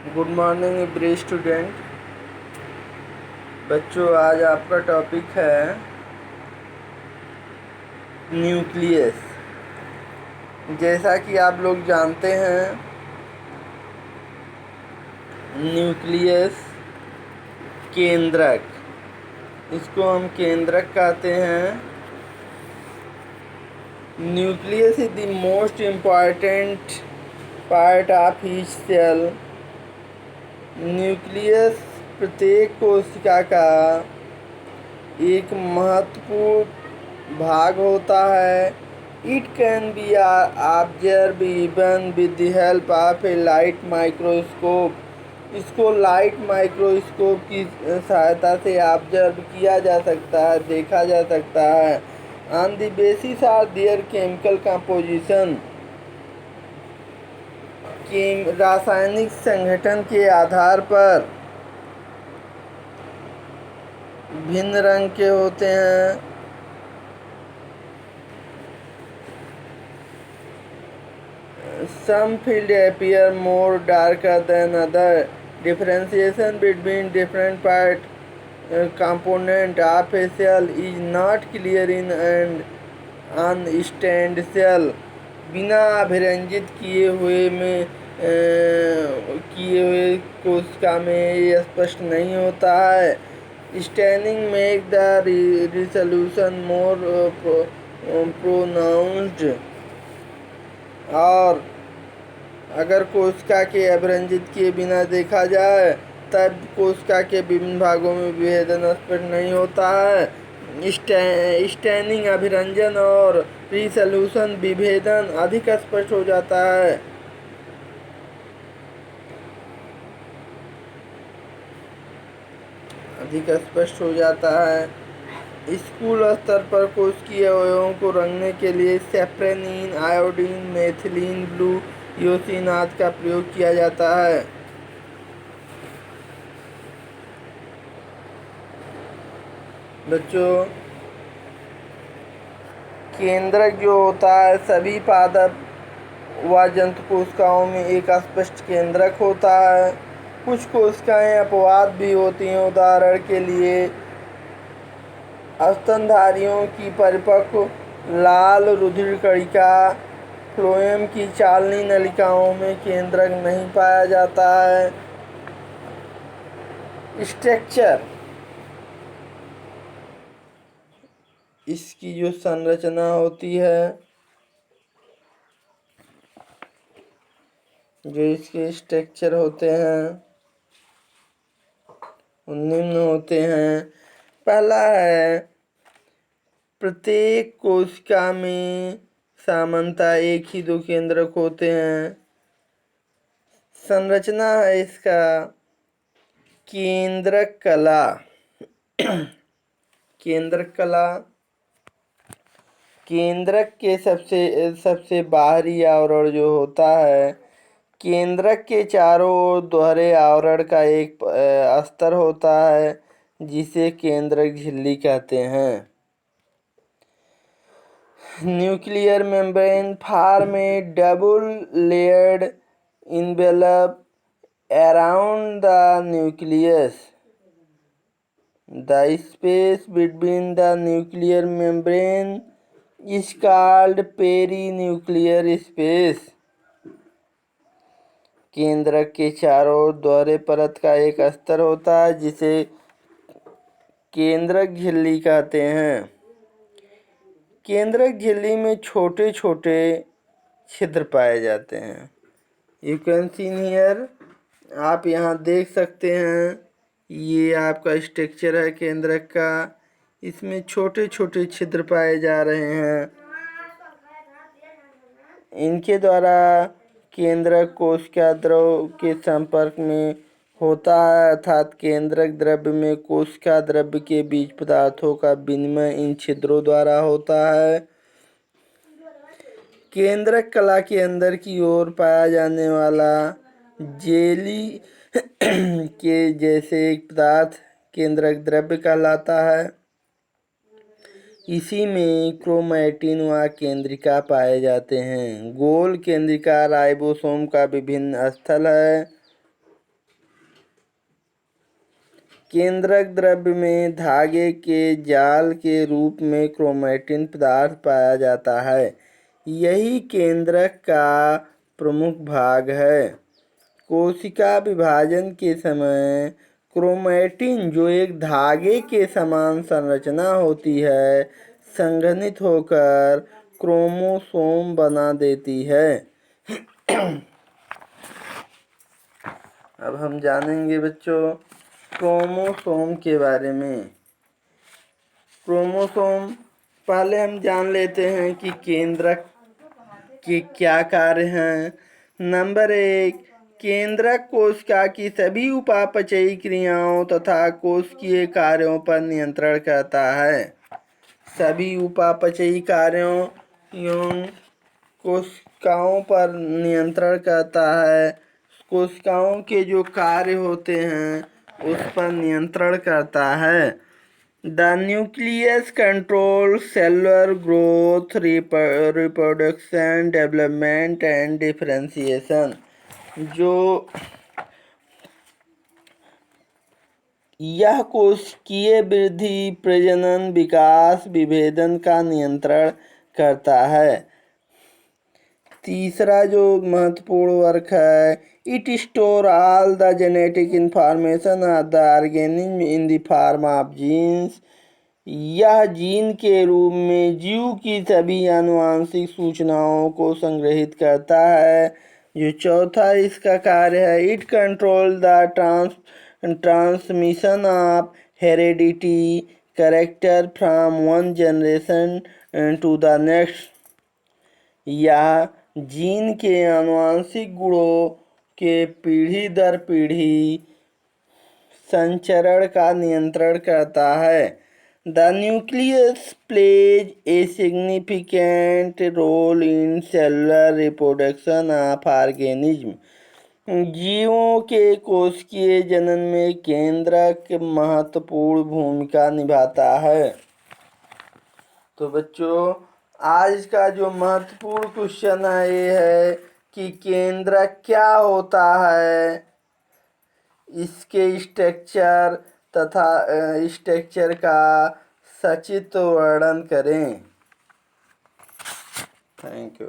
Good morning every student. बच्चों, आज आपका टॉपिक है न्यूक्लियस। जैसा कि आप लोग जानते हैं, न्यूक्लियस केंद्रक, इसको हम केंद्रक कहते हैं। Nucleus is the most important part of each cell. Nucleus प्रत्येक कोशिका का एक महत्वपूर्ण भाग होता है। It can be observe even with the help of a light microscope. इसको लाइट माइक्रोस्कोप की सहायता से ऑब्जर्व किया जा सकता है, देखा जा सकता है। On the basis of their chemical composition, रासायनिक संगठन के आधार पर भिन्न रंग के होते हैं। Some fields appear more darker than other. Differentiation between different part component of a cell is not clear in an unstained cell. बिना अभिरंजित किए हुए कोशिका में ये स्पष्ट नहीं होता है। Staining make the resolution more pronounced. और अगर कोशिका के अभिरंजित किए बिना देखा जाए तब कोशिका के विभिन्न भागों में विभेदन स्पष्ट नहीं होता है। स्टैनिंग अभिरंजन और रिसोल्यूशन विभेदन अधिक स्पष्ट हो जाता है। स्कूल स्तर पर कोशिकीय अवयवों को रंगने के लिए safranin, iodine, methylene, blue eosin आदि का प्रयोग किया जाता है। बच्चों, केंद्रक जो होता है, सभी पादप व जंतु कोशिकाओं में एक स्पष्ट केंद्रक होता है। कुछ कोशिकाएं अपवाद भी होती हैं। उदाहरण के लिए स्तनधारियों की परिपक्व लाल रुधिर कणिका फ्लोएम की चालनी नलिकाओं में केंद्रक नहीं पाया जाता है। स्ट्रक्चर, इसकी जो संरचना होती है, जो इसके स्ट्रक्चर होते हैं वो निम्न होते हैं। पहला है, प्रत्येक कोशिका में सामान्यतः एक ही दो केंद्रक होते हैं। संरचना है इसका केंद्रक कला। केंद्रक कला, केंद्रक के सबसे बाहरी आवरण जो होता है, केंद्रक के चारों ओर दोहरे आवरण का एक अस्तर होता है जिसे केंद्रक झिल्ली कहते हैं। Nuclear membrane form A double layered envelope around the nucleus. The space between the nuclear membrane is called perinuclear space. केंद्रक के चारों ओर दोहरे परत का एक अस्तर होता है जिसे केंद्रक झिल्ली कहते हैं। केंद्रक झिल्ली में छोटे छोटे छिद्र पाए जाते हैं। यू कैन सी हियर, आप यहाँ देख सकते हैं, ये आपका स्ट्रक्चर है केंद्रक का। इसमें छोटे छोटे छिद्र पाए जा रहे हैं। इनके द्वारा केंद्रक कोशिका द्रव के संपर्क में होता है, अर्थात केंद्रक द्रव्य में कोशिका द्रव्य के बीच पदार्थों का विनिमय इन छिद्रों द्वारा होता है। केंद्रक कला के अंदर की ओर पाया जाने वाला जेली के जैसे एक पदार्थ केंद्रक द्रव्य कहलाता है। इसी में क्रोमैटिन व केंद्रिका पाए जाते हैं। गोल केंद्रिका राइबोसोम का विभिन्न स्थल है। केंद्रक द्रव्य में धागे के जाल के रूप में क्रोमैटिन पदार्थ पाया जाता है। यही केंद्रक का प्रमुख भाग है। कोशिका विभाजन के समय क्रोमैटिन, जो एक धागे के समान संरचना होती है, संघनित होकर क्रोमोसोम बना देती है। अब हम जानेंगे बच्चों क्रोमोसोम के बारे में। क्रोमोसोम पहले हम जान लेते हैं कि केंद्रक के क्या कार्य हैं। नंबर 1, केंद्रक कोशिका की सभी उपापचयी क्रियाओं तथा कोशिकीय कार्यों पर नियंत्रण करता है। सभी उपापचयी कार्यों एवं कोशिकाओं पर नियंत्रण करता है। कोशिकाओं के जो कार्य होते हैं उस पर नियंत्रण करता है। The nucleus control cellular growth, reproduction, development and differentiation. जो यह कोशिकीय वृद्धि, प्रजनन, विकास, विभेदन का नियंत्रण करता है। तीसरा जो महत्वपूर्ण वर्क है, it store all the genetic information of the organism in the form of genes. यह जीन के रूप में जीव की सभी आनुवांशिक सूचनाओं को संग्रहित करता है। जो चौथा इसका कार्य है, it control the transmission of heredity character from one generation to the next. यह जीन के आनुवांशिक गुणों के पीढ़ी दर पीढ़ी संचरण का नियंत्रण करता है। The nucleus plays a significant role in cellular reproduction of organism. जीवों के कोशिकीय जनन में केंद्रक महत्वपूर्ण भूमिका निभाता है। तो बच्चों, आज का जो महत्वपूर्ण क्वेश्चन है ये है कि केंद्रक क्या होता है, इसके स्ट्रक्चर तथा स्ट्रक्चर का सचित्र वर्णन करें। Thank you.